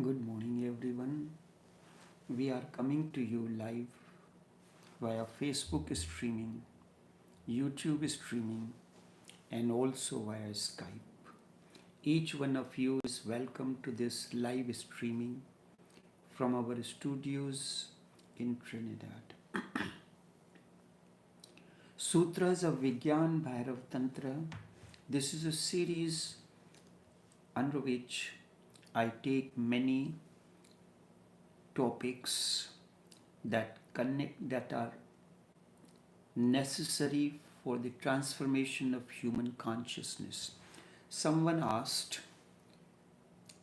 Good morning, everyone. We are coming to you live via Facebook streaming, YouTube streaming, and also via Skype. Each one of you is welcome to this live streaming from our studios in Trinidad. Sutras of Vigyan Bhairav Tantra. This is a series under which I take many topics that are necessary for the transformation of human consciousness. Someone asked,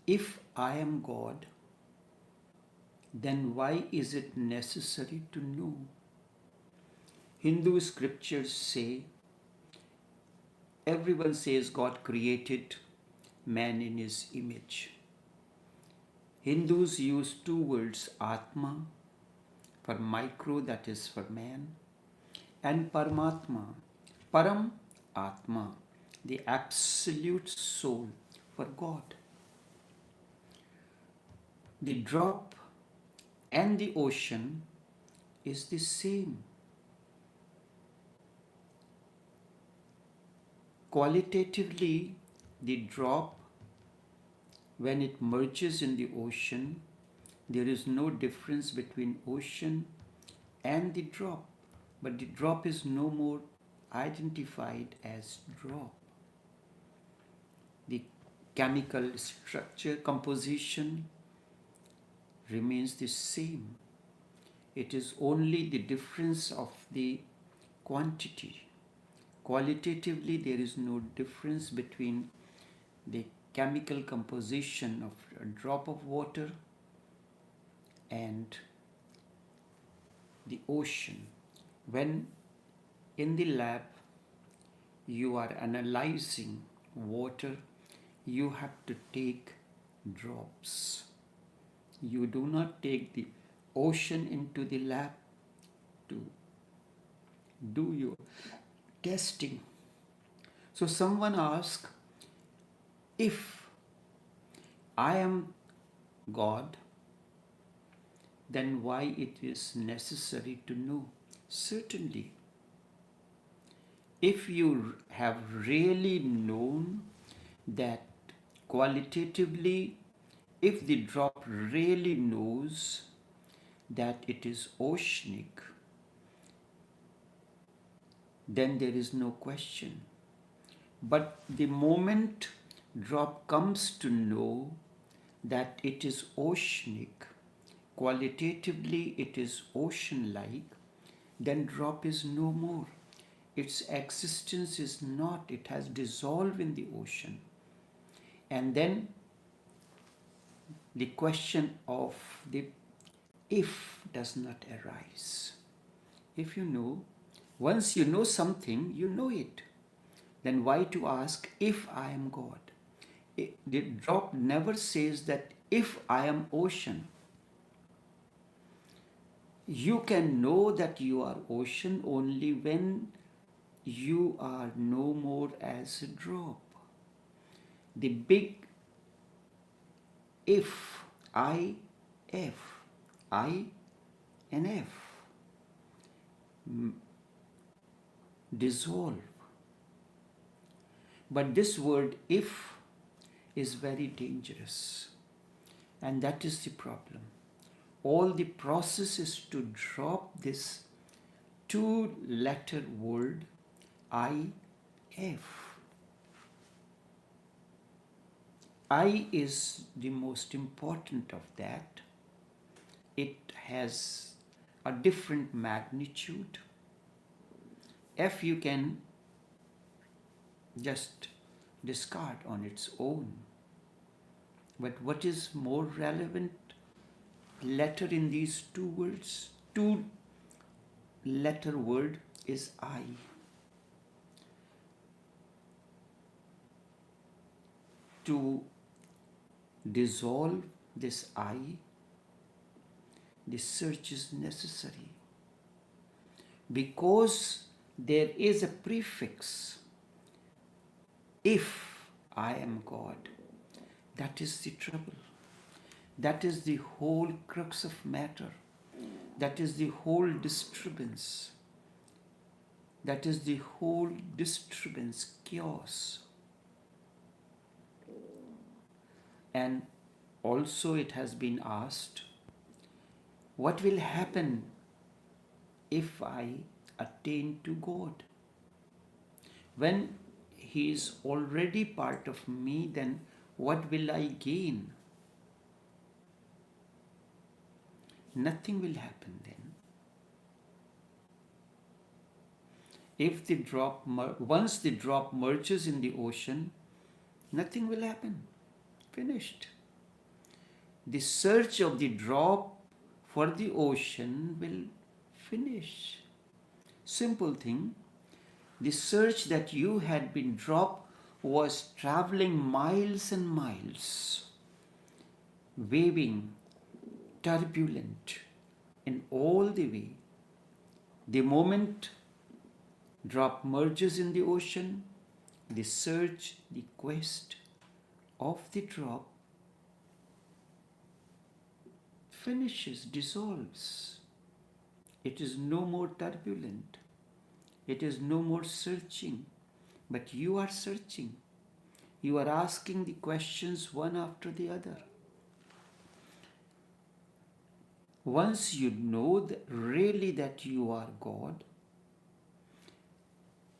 if I am God, then why is it necessary to know? Hindu scriptures say, everyone says God created man in his image. Hindus use two words, Atma, for micro, that is for man, and Paramatma, Param Atma, the absolute soul, for God. The drop and the ocean is the same. Qualitatively, the drop, when it merges in the ocean, there is no difference between ocean and the drop, but the drop is no more identified as drop. The chemical structure, composition remains the same. It is only the difference of the quantity. Qualitatively, there is no difference between the chemical composition of a drop of water and the ocean. When in the lab you are analyzing water, you have to take drops. You do not take the ocean into the lab to do your testing. So someone asked, if I am God, then why it is necessary to know? Certainly, if you have really known that qualitatively, if the drop really knows that it is oceanic, then there is no question. But the moment drop comes to know that it is oceanic, qualitatively it is ocean-like, then drop is no more. Its existence is not, it has dissolved in the ocean. And then the question of the if does not arise. If you know, once you know something, you know it. Then why to ask if I am God? The drop never says that if I am ocean. You can know that you are ocean only when you are no more as a drop. The big if, I, F, I and F dissolve. But this word if is very dangerous, and that is the problem. All the process is to drop this two-letter word I-F. I is the most important of that. It has a different magnitude. F you can just discard on its own. But what is more relevant letter in these two words? Two-letter word is I. To dissolve this I, the search is necessary. Because there is a prefix, if I am God. That is the trouble. That is the whole crux of matter. That is the whole disturbance. That is the whole disturbance, chaos. And also it has been asked, what will happen if I attain to God? When He is already part of me, then what will I gain? Nothing will happen then. If the drop, once the drop merges in the ocean, nothing will happen. Finished. The search of the drop for the ocean will finish. Simple thing. The search that you had been dropped was traveling miles and miles, waving, turbulent in all the way. The moment drop merges in the ocean, the search, the quest of the drop finishes, dissolves. It is no more turbulent. It is no more searching. But you are searching. You are asking the questions one after the other. Once you know that really that you are God,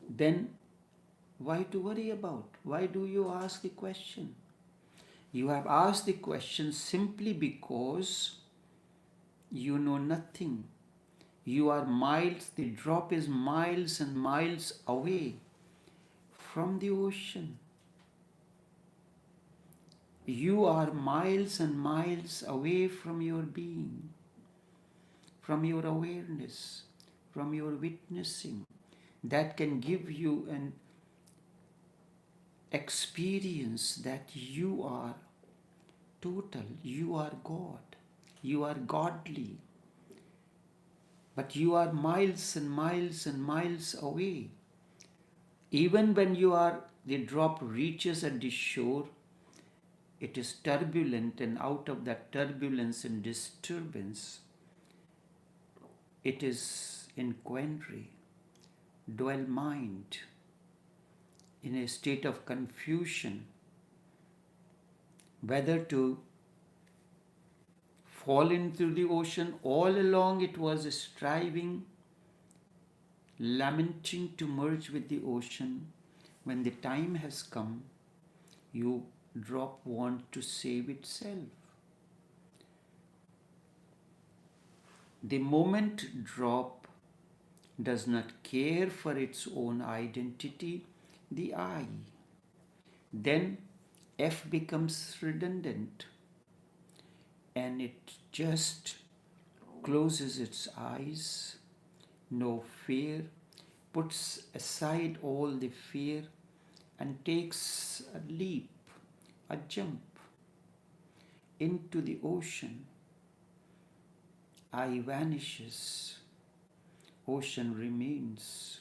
then why to worry about? Why do you ask the question? You have asked the question simply because you know nothing. You are miles, the drop is miles and miles away from the ocean. You are miles and miles away from your being, from your awareness, from your witnessing. That can give you an experience that you are total, you are God, you are godly. But you are miles and miles and miles away. Even when the drop reaches at the shore, it is turbulent, and out of that turbulence and disturbance, it is in quandary, dual mind, in a state of confusion, whether to fall into the ocean. All along it was striving, lamenting to merge with the ocean. When the time has come, you drop want to save itself. The moment drop does not care for its own identity, the I, then F becomes redundant and it just closes its eyes, no fear, puts aside all the fear and takes a leap, a jump into the ocean. I vanishes, ocean remains.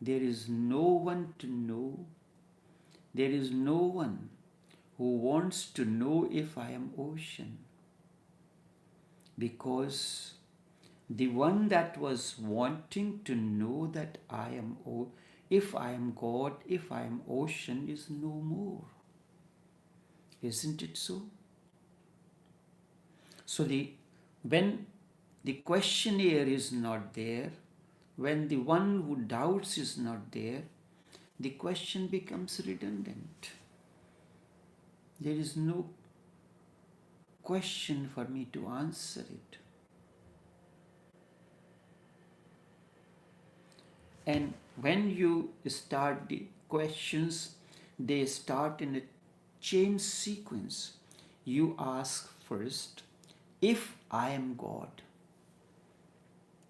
There is no one to know. There is no one who wants to know if I am ocean. Because the one that was wanting to know that if I am God, if I am ocean, is no more. Isn't it so? So when the questionnaire is not there, when the one who doubts is not there, the question becomes redundant. There is no question for me to answer it. And when you start the questions, they start in a chain sequence. You ask first, if I am God,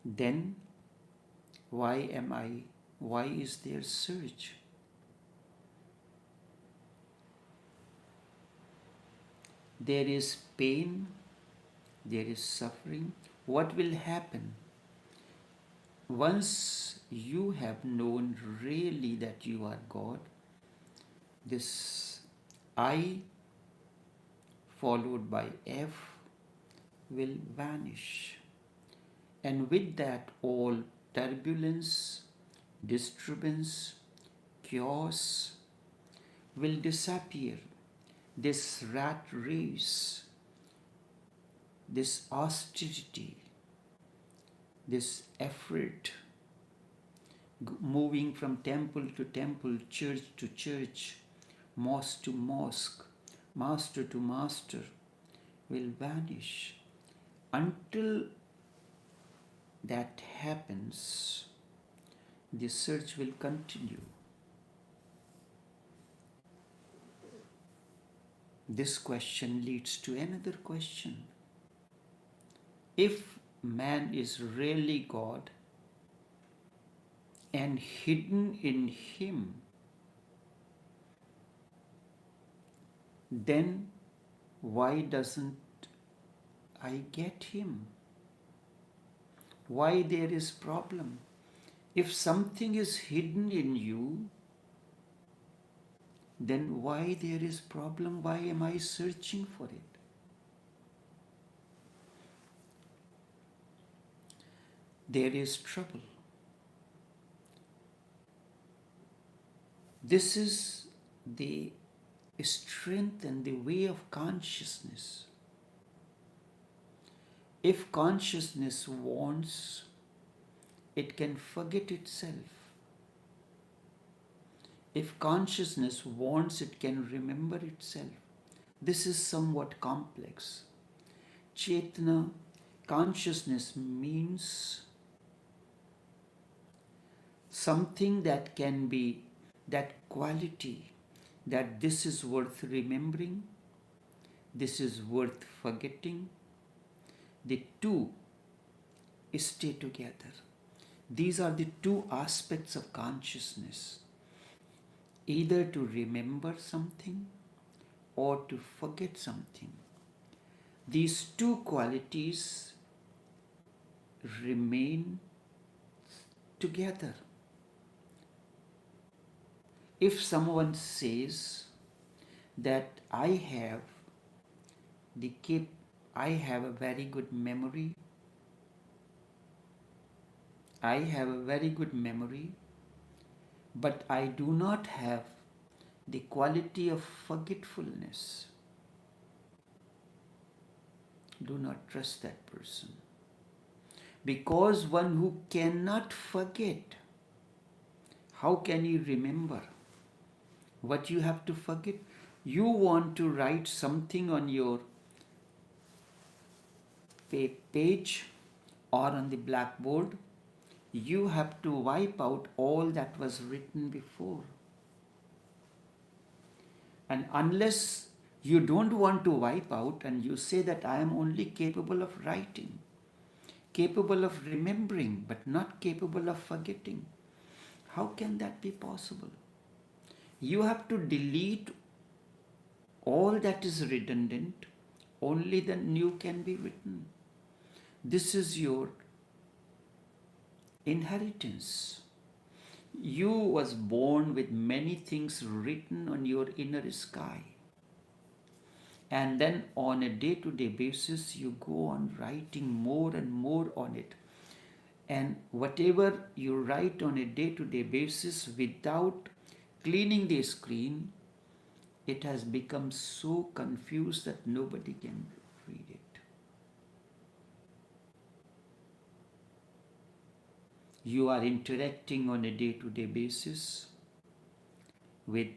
then why is there search? There is pain, there is suffering. What will happen? Once you have known really that you are God, this I followed by F will vanish. And with that, all turbulence, disturbance, chaos will disappear. This rat race, this austerity, this effort, moving from temple to temple, church to church, mosque to mosque, master to master, will vanish. Until that happens, the search will continue. This question leads to another question. If man is really God and hidden in him, then why doesn't I get him? Why there is problem? If something is hidden in you, then why there is problem? Why am I searching for it? There is trouble. This is the strength and the way of consciousness. If consciousness wants, it can forget itself. If consciousness wants, it can remember itself. This is somewhat complex. Chetana, consciousness means something that can be that quality, that this is worth remembering, this is worth forgetting. The two stay together. These are the two aspects of consciousness. Either to remember something or to forget something. These two qualities remain together. If someone says that I have a very good memory, but I do not have the quality of forgetfulness, do not trust that person. Because one who cannot forget, how can you remember what you have to forget? You want to write something on your page or on the blackboard, you have to wipe out all that was written before. And unless you don't want to wipe out and you say that I am only capable of writing, capable of remembering, but not capable of forgetting, how can that be possible? You have to delete all that is redundant, only the new can be written. This is your inheritance. You was born with many things written on your inner sky. And then on a day-to-day basis, you go on writing more and more on it. And whatever you write on a day-to-day basis without cleaning the screen, it has become so confused that nobody can read it. You are interacting on a day-to-day basis with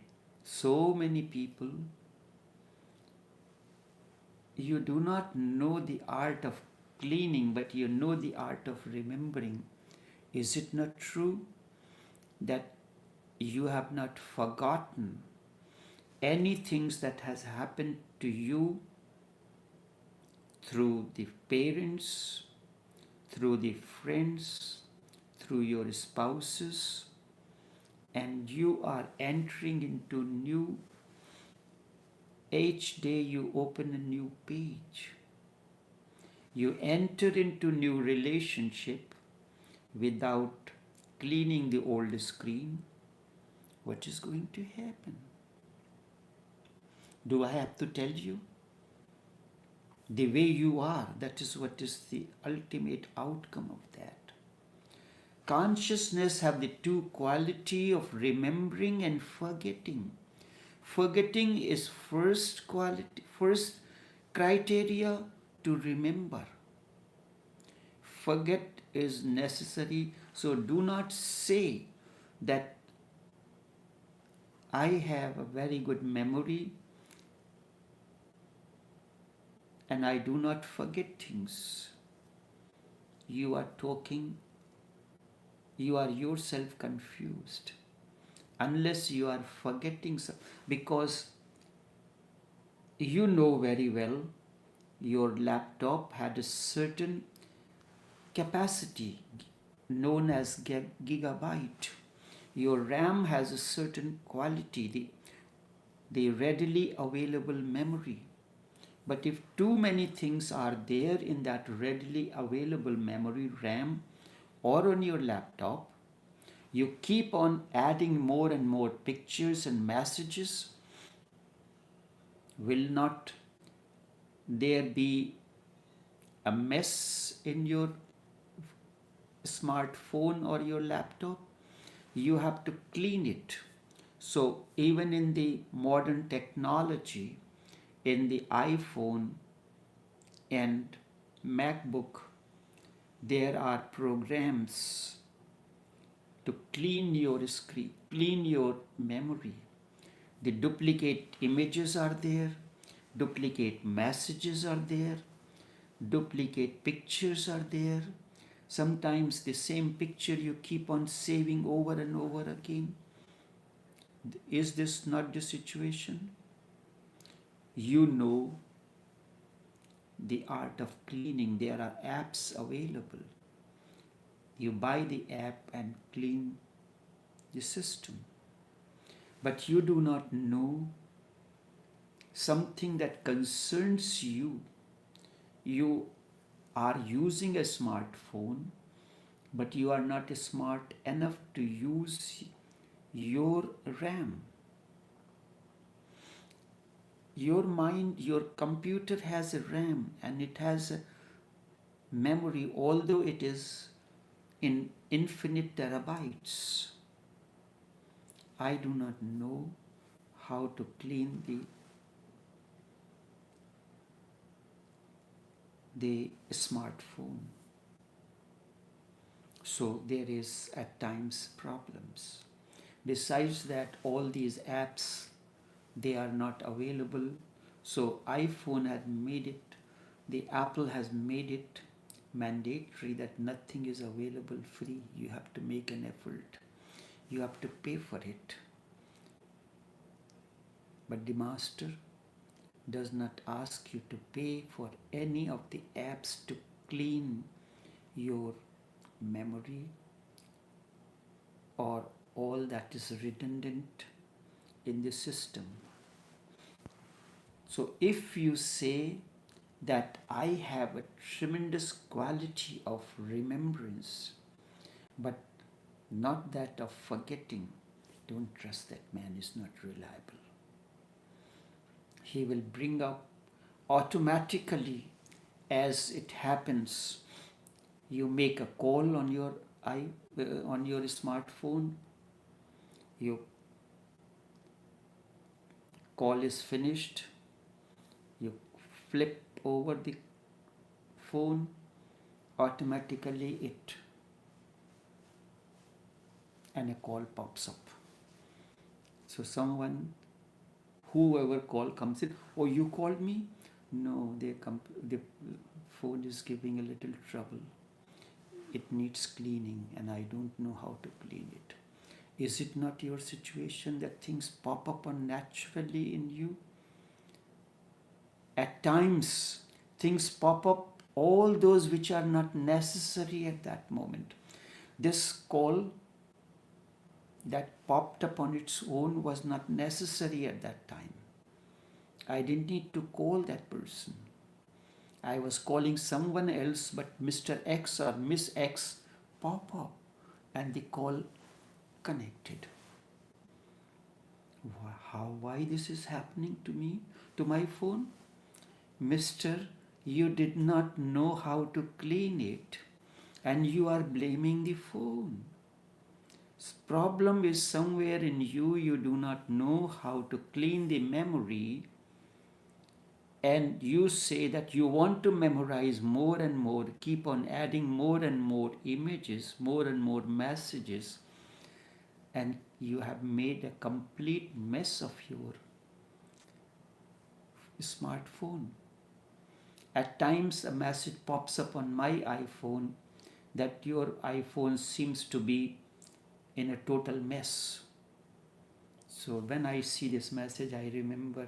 so many people. You do not know the art of cleaning, but you know the art of remembering. Is it not true that you have not forgotten any things that has happened to you through the parents, through the friends, through your spouses, and you are entering into new. Each day you open a new page. You enter into new relationship without cleaning the old screen. What is going to happen? Do I have to tell you? the way you are. That is what is the ultimate outcome of that. Consciousness have the two quality of remembering and forgetting. Forgetting is first quality, first criteria to remember. Forget is necessary, so do not say that I have a very good memory and I do not forget things. You are talking, you are yourself confused. Unless you are forgetting, because you know very well your laptop had a certain capacity known as gigabyte. Your RAM has a certain quality, the readily available memory. But if too many things are there in that readily available memory, RAM, or on your laptop, you keep on adding more and more pictures and messages. Will not there be a mess in your smartphone or your laptop? You have to clean it. So even in the modern technology, in the iPhone and MacBook, there are programs to clean your screen, clean your memory. The duplicate images are there, duplicate messages are there, duplicate pictures are there. Sometimes the same picture you keep on saving over and over again. Is this not the situation? You know the art of cleaning. There are apps available. You buy the app and clean the system. But you do not know something that concerns you. You are using a smartphone, but you are not smart enough to use your RAM. Your mind, your computer has a RAM and it has a memory, although it is in infinite terabytes. I do not know how to clean the smartphone. So there is at times problems. Besides that, all these apps, they are not available. So iPhone has made it, the Apple has made it mandatory that nothing is available free. You have to make an effort. You have to pay for it. But the master does not ask you to pay for any of the apps to clean your memory or all that is redundant in the system. So if you say that I have a tremendous quality of remembrance, but not that of forgetting, don't trust that man is not reliable. He will bring up automatically as it happens. You make a call on your smartphone. Your call is finished. You flip over the phone. Automatically and a call pops up. So whoever call comes in, oh, you called me? No, the phone is giving a little trouble. It needs cleaning and I don't know how to clean it. Is it not your situation that things pop up unnaturally in you? At times, things pop up, all those which are not necessary at that moment. This call that popped up on its own was not necessary at that time. I didn't need to call that person. I was calling someone else, but Mr. X or Miss X pop up and the call connected. Why this is happening to me, to my phone? Mr., You did not know how to clean it, and you are blaming the phone. Problem is somewhere in you, you do not know how to clean the memory, and you say that you want to memorize more and more, keep on adding more and more images, more and more messages, and you have made a complete mess of your smartphone. At times, a message pops up on my iPhone that your iPhone seems to be in a total mess. So when I see this message, I remember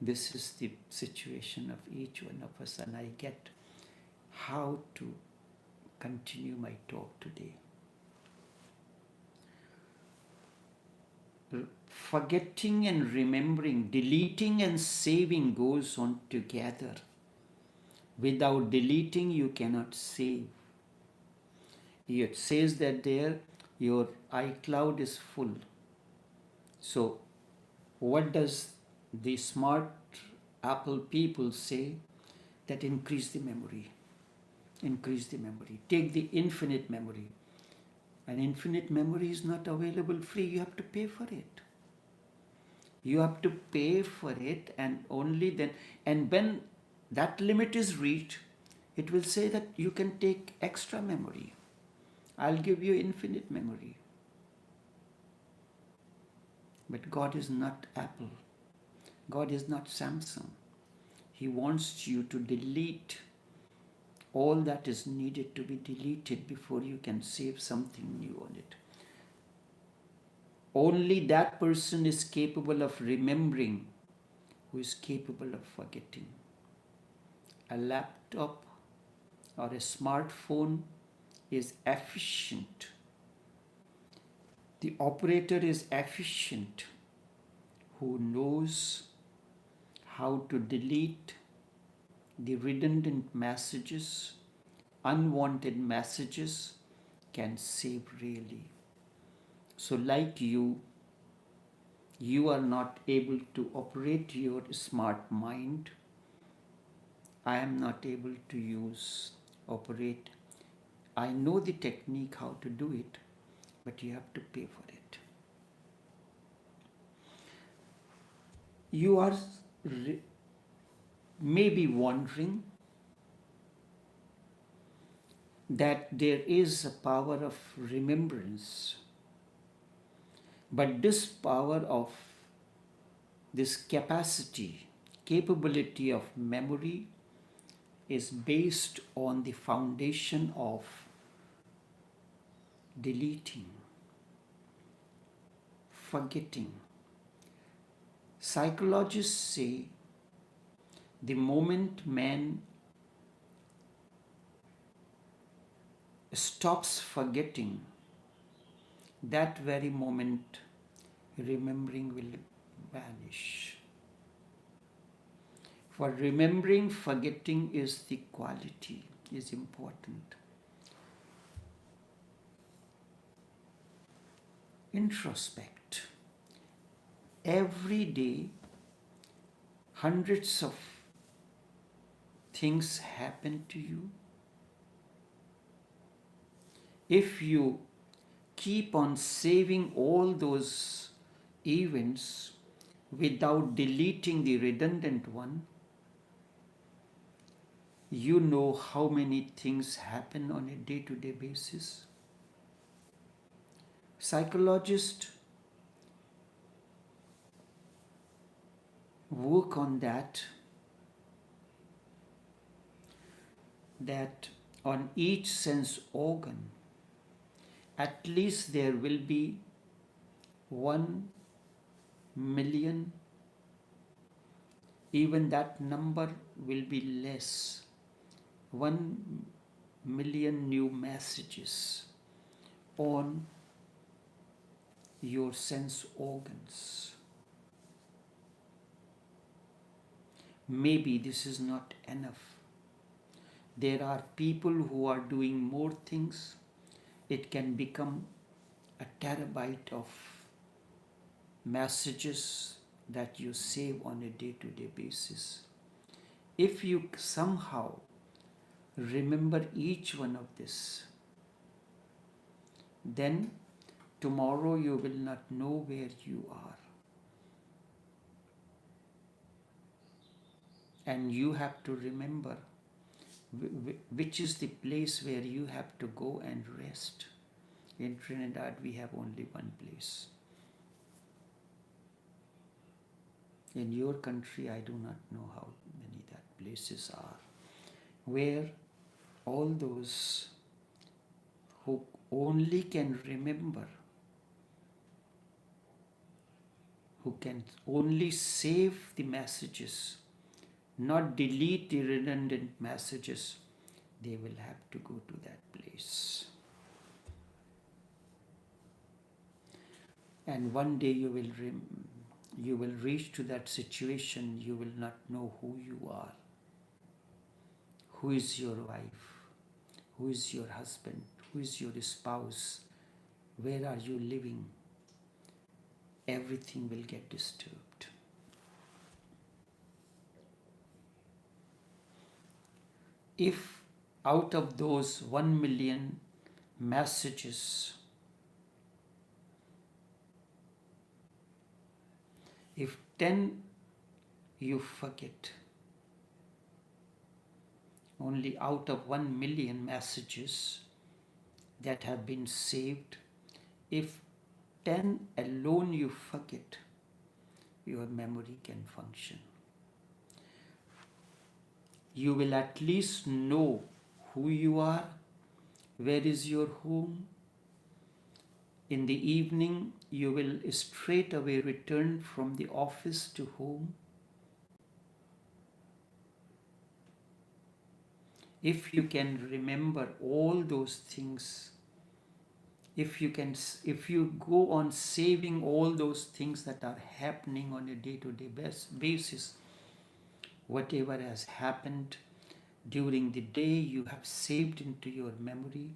this is the situation of each one of us, and I get how to continue my talk today. Forgetting and remembering, deleting and saving goes on together. Without deleting, you cannot save. It says that there your iCloud is full. So what does the smart Apple people say? That increase the memory. Increase the memory. Take the infinite memory. And infinite memory is not available free. You have to pay for it. You have to pay for it, and only then, and when that limit is reached, it will say that you can take extra memory. I'll give you infinite memory. But God is not Apple. God is not Samsung. He wants you to delete all that is needed to be deleted before you can save something new on it. Only that person is capable of remembering who is capable of forgetting. A laptop or a smartphone is efficient. The operator is efficient who knows how to delete the redundant messages, unwanted messages, can save really. So like you are not able to operate your smart mind. I am not able to operate. I know the technique how to do it, but you have to pay for it. You are maybe wondering that there is a power of remembrance, but this power of this capability of memory is based on the foundation of deleting, forgetting. Psychologists say the moment man stops forgetting, that very moment remembering will vanish. For remembering, forgetting is the quality, is important. Introspect. Every day, hundreds of things happen to you. If you keep on saving all those events without deleting the redundant one, you know how many things happen on a day-to-day basis. Psychologists work on that on each sense organ, at least there will be 1 million, even that number will be less, 1 million new messages on your sense organs. Maybe this is not enough. There are people who are doing more things. It can become a terabyte of messages that you save on a day-to-day basis. If you somehow remember each one of this, then tomorrow you will not know where you are. And you have to remember which is the place where you have to go and rest. In Trinidad, we have only one place. In your country, I do not know how many that places are, where all those who only can remember, who can only save the messages, not delete the redundant messages, they will have to go to that place. And one day you will reach to that situation, you will not know who you are. Who is your wife? Who is your husband? Who is your spouse? Where are you living? Everything will get disturbed. If out of those 1 million messages, if 10 you forget, only out of 1 million messages that have been saved, if 10 alone you forget, your memory can function. You will at least know who you are, where is your home. In the evening, you will straight away return from the office to home. If you can remember all those things, if you go on saving all those things that are happening on a day-to-day basis, whatever has happened during the day, you have saved into your memory,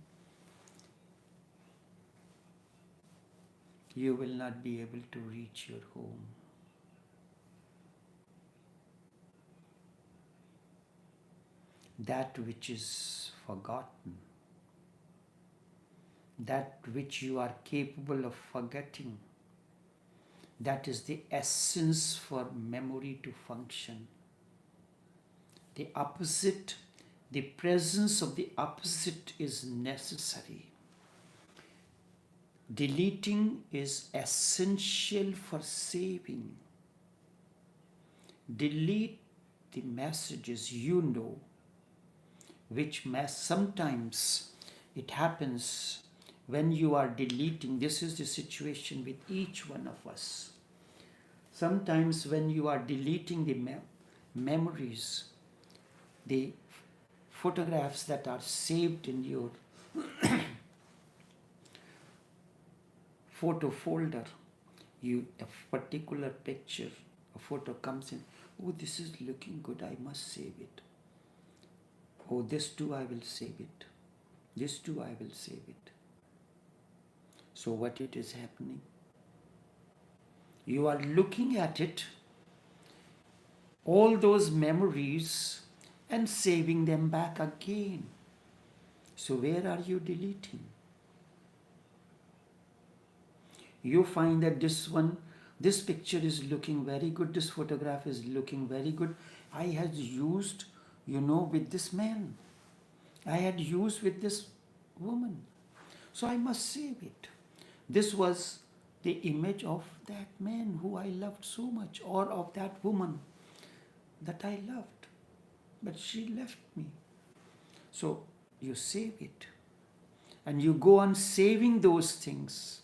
you will not be able to reach your home. That which is forgotten, that which you are capable of forgetting, that is the essence for memory to function. The opposite, the presence of the opposite is necessary. Deleting is essential for saving. Delete the messages you know, which sometimes it happens when you are deleting. This is the situation with each one of us. Sometimes when you are deleting the memories, the photographs that are saved in your photo folder, a particular picture, a photo comes in, oh, this is looking good, I must save it. Oh, this too I will save it. This too I will save it. So what it is happening? You are looking at it, all those memories, and saving them back again. So where are you deleting? You find that this picture is looking very good, this photograph is looking very good. I had used, with this man. I had used with this woman. So I must save it. This was the image of that man who I loved so much, or of that woman that I loved, but she left me. So you save it. And you go on saving those things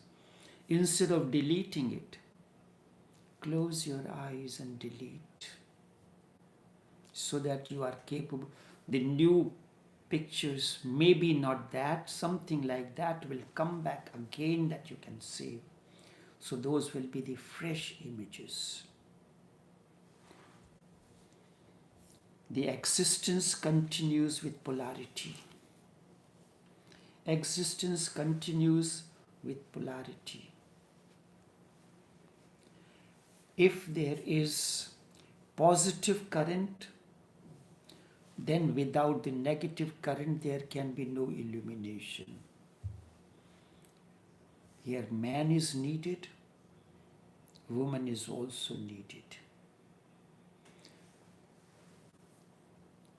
instead of deleting it. Close your eyes and delete, so that you are capable. The new pictures, maybe not that, something like that will come back again that you can save. So those will be the fresh images. The existence continues with polarity. Existence continues with polarity. If there is positive current, then without the negative current there can be no illumination. Here man is needed, woman is also needed.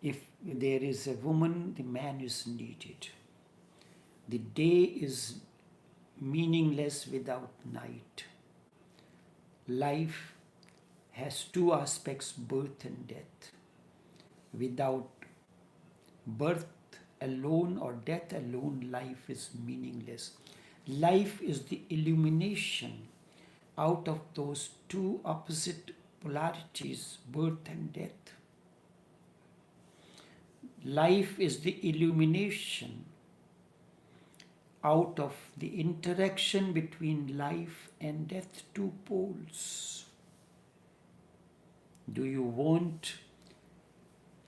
If there is a woman, the man is needed. The day is meaningless without night. Life has two aspects, birth and death. Without birth alone or death alone, life is meaningless. Life is the illumination out of those two opposite polarities, birth and death. Life is the illumination out of the interaction between life and death, two poles. Do you want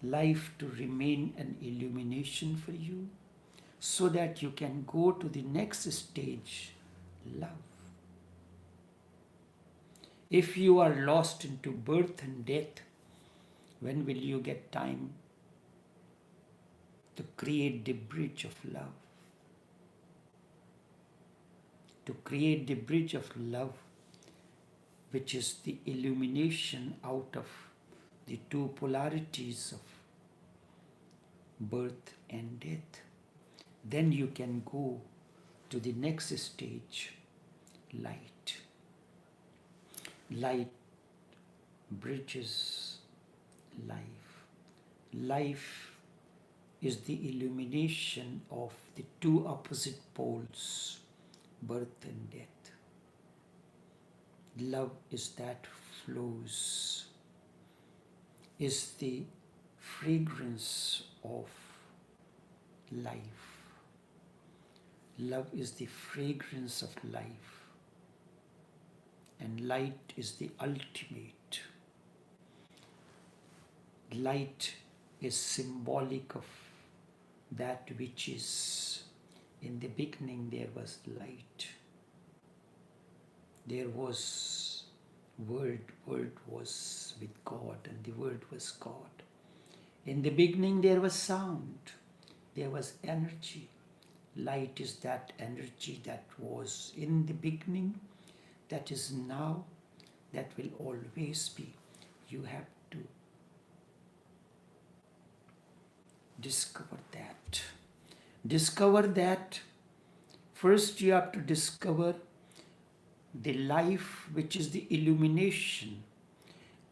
life to remain an illumination for you so that you can go to the next stage, love? If you are lost into birth and death, when will you get time to create the bridge of love? To create the bridge of love, which is the illumination out of the two polarities of birth and death. Then you can go to the next stage, light. Light bridges life. Life is the illumination of the two opposite poles, birth and death. Love is that flows, is the fragrance of life. Love is the fragrance of life. And light is the ultimate. Light is symbolic of that which is. In the beginning there was light. There was Word. Word was with God, and the Word was God. In the beginning there was sound. There was energy. Light is that energy that was in the beginning, that is now, that will always be. You have to discover that. Discover that. First you have to discover the life which is the illumination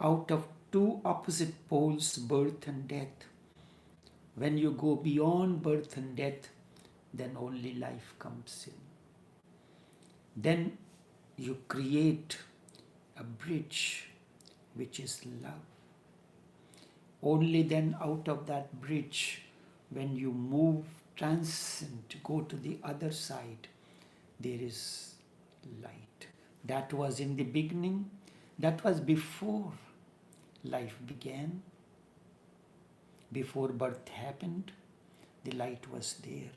out of two opposite poles, birth and death. When you go beyond birth and death, then only life comes in. Then you create a bridge which is love. Only then out of that bridge, when you move, transcend, go to the other side, there is light. That was in the beginning. That was before life began. Before birth happened, the light was there.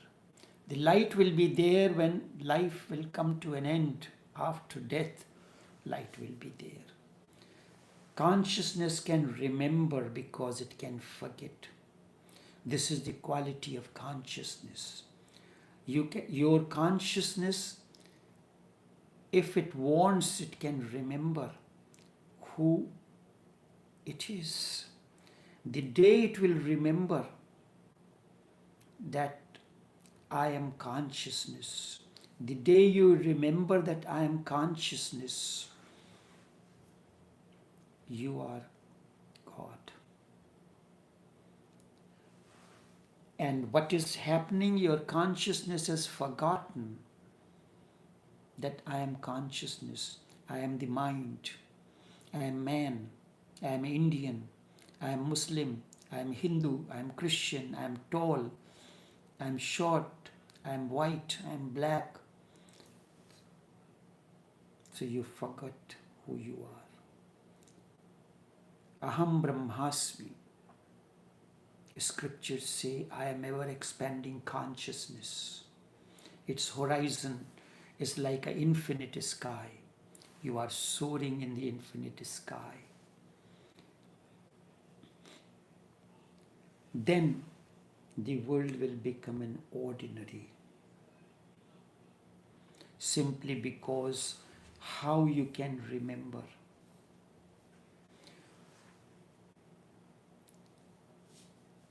The light will be there when life will come to an end. After death, light will be there. Consciousness can remember because it can forget. This is the quality of consciousness. Your consciousness, if it wants, it can remember who it is. The day it will remember that I am consciousness, the day you remember that I am consciousness, you are God. And what is happening? Your consciousness has forgotten that I am consciousness, I am the mind, I am man, I am Indian, I am Muslim, I am Hindu, I am Christian, I am tall, I am short, I am white, I am black. So you forgot who you are. Aham Brahmasmi. Scriptures say, I am ever expanding consciousness. Its horizon is like an infinite sky. You are soaring in the infinite sky. then the world will become an ordinary. Simply because how you can remember.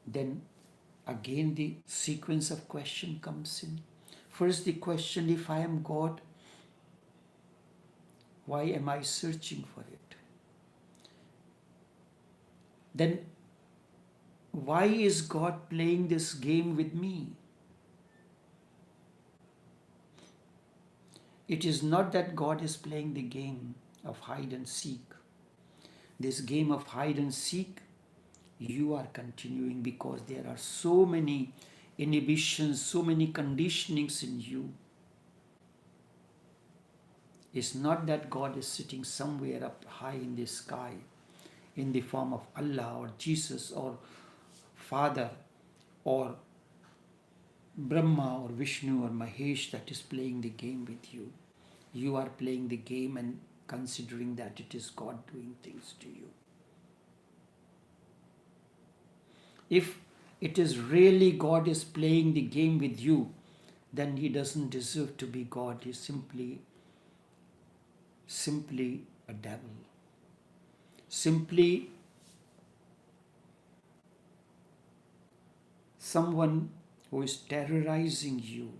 Then again the sequence of question comes in. First the question, if I am God, why am I searching for it? Then why is God playing this game with me? It is not that God is playing the game of hide and seek. This game of hide and seek, you are continuing because there are so many inhibitions, so many conditionings in you. It's not that God is sitting somewhere up high in the sky in the form of Allah or Jesus or Father or Brahma or Vishnu or Mahesh that is playing the game with you. You are playing the game and considering that it is God doing things to you. If it is really God is playing the game with you, then he doesn't deserve to be God. He's simply a devil. Simply someone who is terrorizing you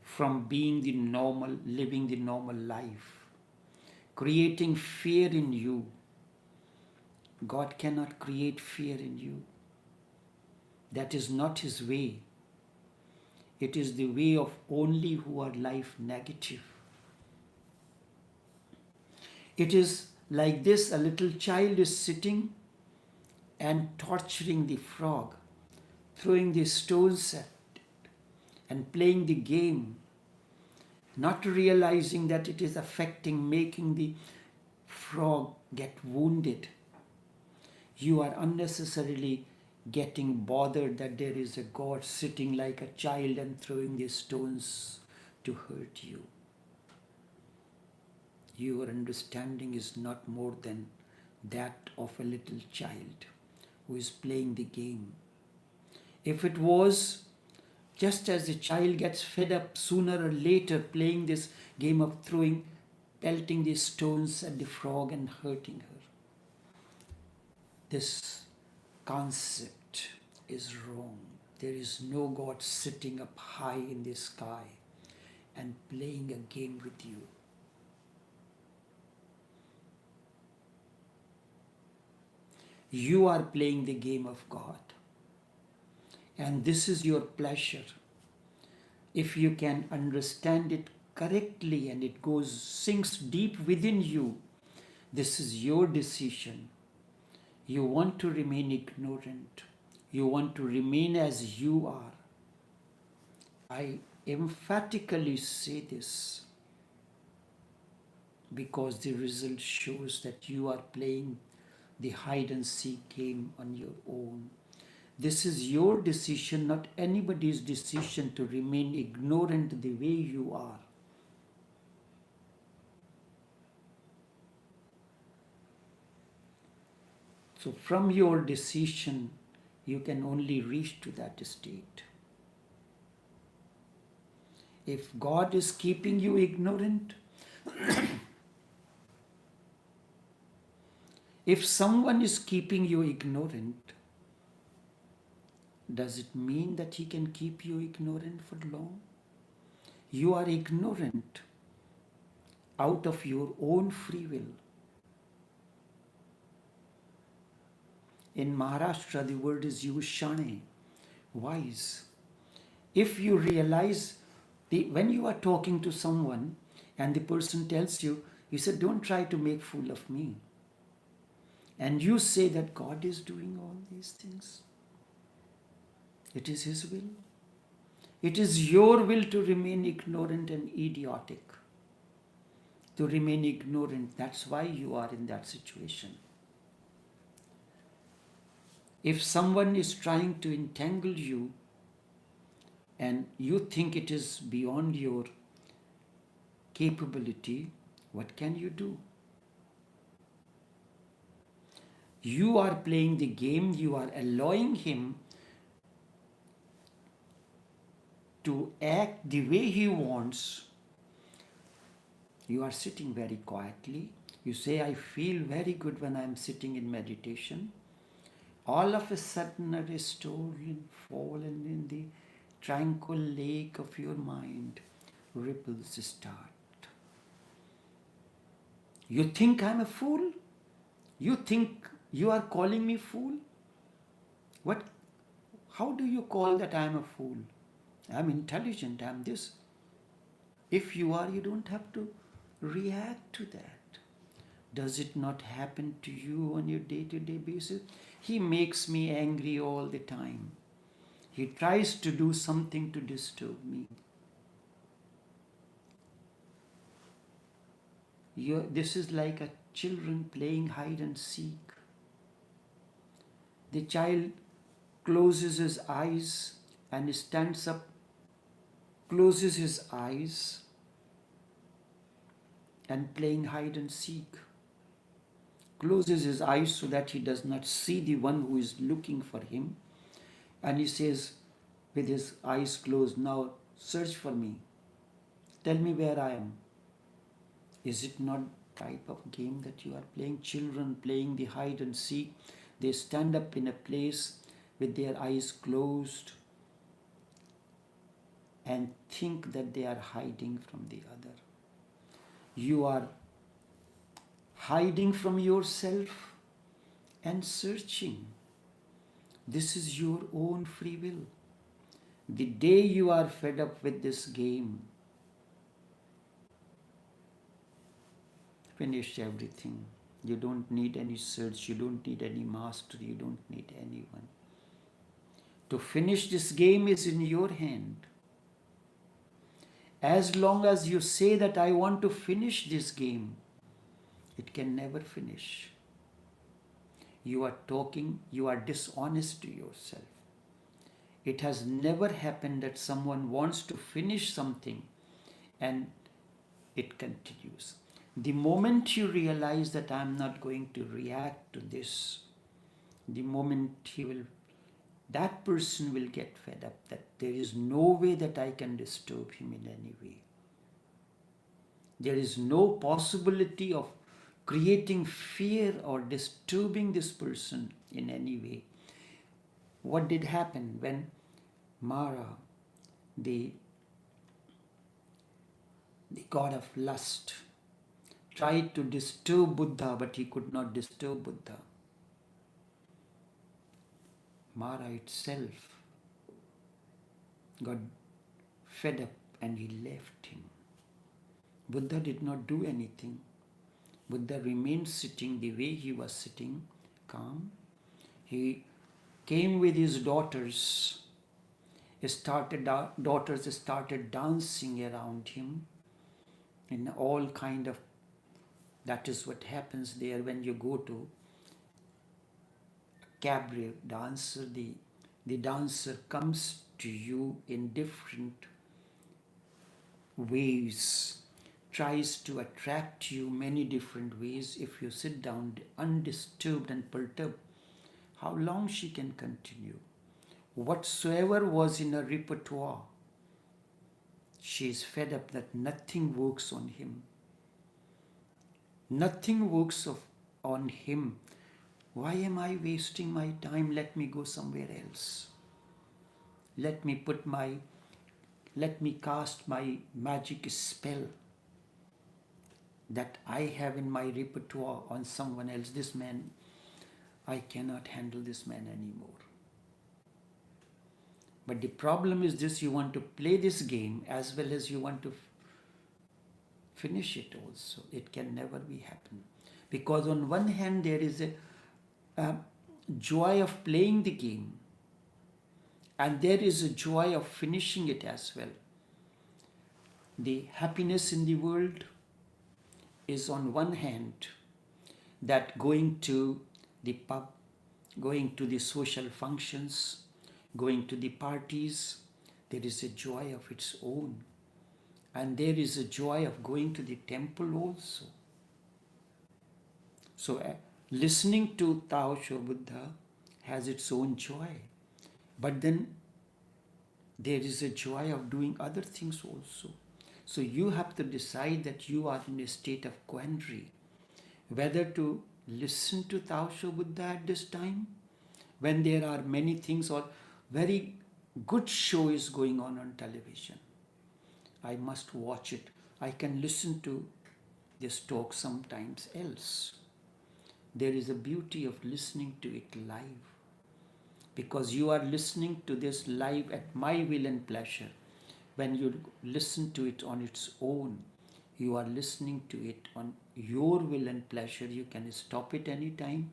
from being the normal, living the normal life, creating fear in you. God cannot create fear in you. That is not his way. It is the way of only who are life negative. It is like this, a little child is sitting and torturing the frog, throwing the stones at it and playing the game, not realizing that it is affecting, making the frog get wounded. You are unnecessarily getting bothered that there is a God sitting like a child and throwing the stones to hurt you. Your understanding is not more than that of a little child who is playing the game. If it was, just as the child gets fed up sooner or later playing this game of pelting the stones at the frog and hurting her. This concept is wrong. There is no God sitting up high in the sky and playing a game with you. You are playing the game of God. And this is your pleasure. If you can understand it correctly and it sinks deep within you, this is your decision. You want to remain ignorant. You want to remain as you are. I emphatically say this because the result shows that you are playing the hide and seek game on your own. This is your decision, not anybody's decision to remain ignorant the way you are. So from your decision, you can only reach to that state. If God is keeping you ignorant, if someone is keeping you ignorant, does it mean that he can keep you ignorant for long? You are ignorant out of your own free will. In Maharashtra, the word is used shane, wise. If you realize, when you are talking to someone and the person tells you, he said, don't try to make fool of me. And you say that God is doing all these things. It is his will. It is your will to remain ignorant and idiotic. To remain ignorant. That's why you are in that situation. If someone is trying to entangle you and you think it is beyond your capability, what can you do? You are playing the game, you are allowing him to act the way he wants. You are sitting very quietly. You say, I feel very good when I am sitting in meditation. All of a sudden, a restored and fallen in the tranquil lake of your mind, ripples start. You think I'm a fool? You think you are calling me fool? What? How do you call that I'm a fool? I'm intelligent, I'm this. If you are, you don't have to react to that. Does it not happen to you on your day-to-day basis? He makes me angry all the time. He tries to do something to disturb me. This is like a children playing hide and seek. The child closes his eyes and stands up, closes his eyes and playing hide and seek. Closes his eyes so that he does not see the one who is looking for him. And he says with his eyes closed, now search for me. Tell me where I am. Is it not type of game that you are playing? Children playing the hide and seek. They stand up in a place with their eyes closed and think that they are hiding from the other. You are hiding from yourself and searching. This is your own free will. The day you are fed up with this game, finish everything. You don't need any search, you don't need any master, you don't need anyone. To finish this game is in your hand. As long as you say that I want to finish this game, it can never finish. You are talking, you are dishonest to yourself. It has never happened that someone wants to finish something and it continues. The moment you realize that I'm not going to react to this, the moment that person will get fed up, that there is no way that I can disturb him in any way. There is no possibility of creating fear or disturbing this person in any way. What did happen when Mara, the god of lust, tried to disturb Buddha, but he could not disturb Buddha? Mara itself got fed up and he left him. Buddha did not do anything. Buddha remained sitting the way he was sitting, calm. He came with his daughters. Daughters started dancing around him in all kind of, that is what happens there when you go to cabaret dancer. The dancer comes to you in different ways, tries to attract you many different ways. If you sit down undisturbed and perturbed, how long she can continue? Whatsoever was in her repertoire, she is fed up that nothing works on him. Nothing works on him. Why am I wasting my time? Let me go somewhere else. Let me cast my magic spell that I have in my repertoire on someone else. This man, I cannot handle this man anymore. But the problem is this: you want to play this game as well as you want to finish it also. It can never be happen. Because on one hand there is a joy of playing the game, and there is a joy of finishing it as well. The happiness in the world is on one hand that going to the pub, going to the social functions, going to the parties, there is a joy of its own. And there is a joy of going to the temple also. So Listening to taoshobuddha has its own joy, but then there is a joy of doing other things also. So you have to decide that you are in a state of quandary, whether to listen to taoshobuddha at this time when there are many things or very good show is going on television. I must watch it. I can listen to this talk sometimes else. There is a beauty of listening to it live, because you are listening to this live at my will and pleasure. When you listen to it on its own, you are listening to it on your will and pleasure. You can stop it anytime,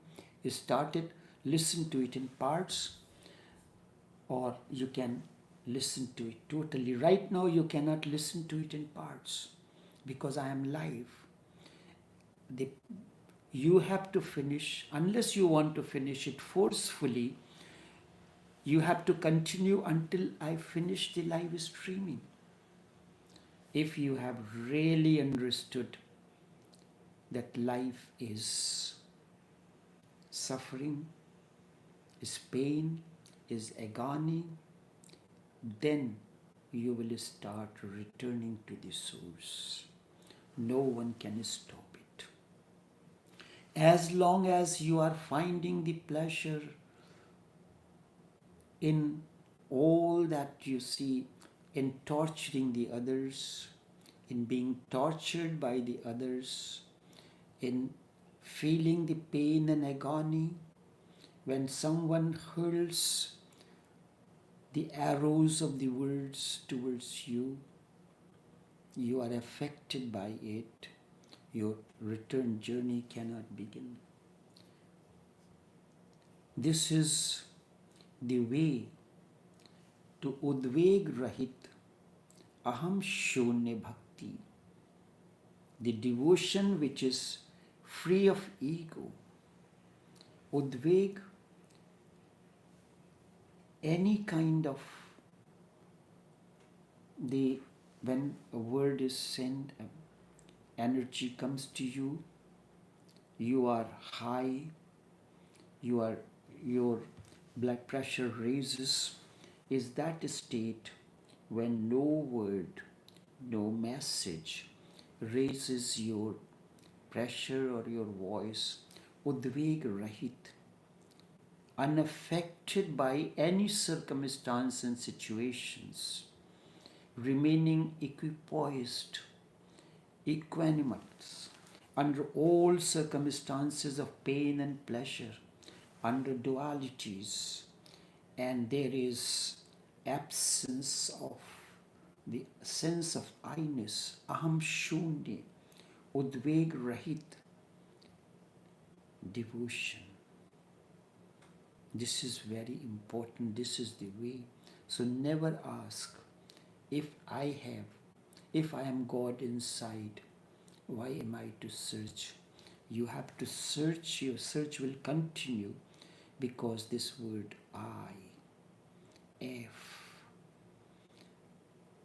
start it, listen to it in parts, or you can listen to it totally. Right now, you cannot listen to it in parts because I am live. The, you have to finish, unless you want to finish it forcefully, you have to continue until I finish the live streaming. If you have really understood that life is suffering, is pain, is agony, then you will start returning to the source. No one can stop it. As long as you are finding the pleasure in all that you see, in torturing the others, in being tortured by the others, in feeling the pain and agony, when someone hurls the arrows of the words towards you, you are affected by it. Your return journey cannot begin. This is the way to udveg rahit aham shunya bhakti, the devotion which is free of ego. Udveg, any kind of when a word is sent, energy comes to you, you are high, your blood pressure raises, is that state when no word, no message raises your pressure or your voice, udveg rahit, unaffected by any circumstance and situations, remaining equipoised, equanimous, under all circumstances of pain and pleasure, under dualities, and there is absence of the sense of I-ness, aham shunya, udveg rahit, devotion. This is very important. This is the way. So never ask, if I am God inside, why am I to search? You have to search. Your search will continue, because this word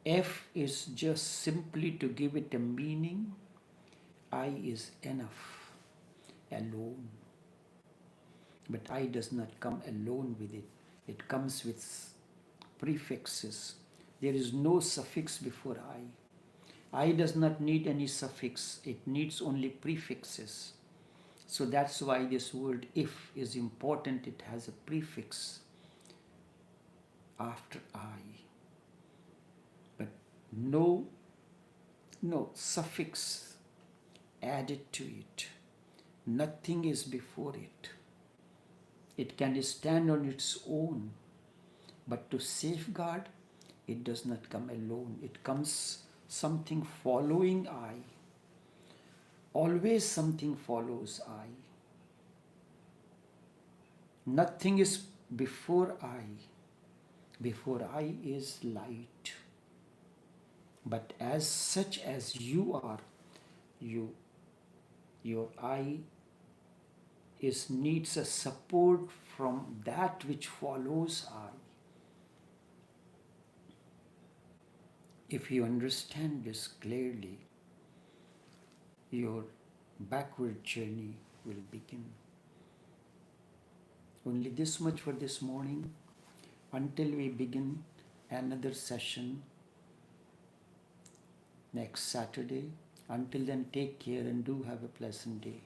F is just simply to give it a meaning. I is enough, alone. But I does not come alone with it. It comes with prefixes. There is no suffix before I. I does not need any suffix. It needs only prefixes. So that's why this word if is important. It has a prefix after I. But no suffix added to it. Nothing is before it. It can stand on its own. But to safeguard, it does not come alone. It comes something following I. Always something follows I. Nothing is before I. Before I is light. But as such as you are, your I needs a support from that which follows I. If you understand this clearly, your backward journey will begin. Only this much for this morning until we begin another session next Saturday. Until then, take care and do have a pleasant day.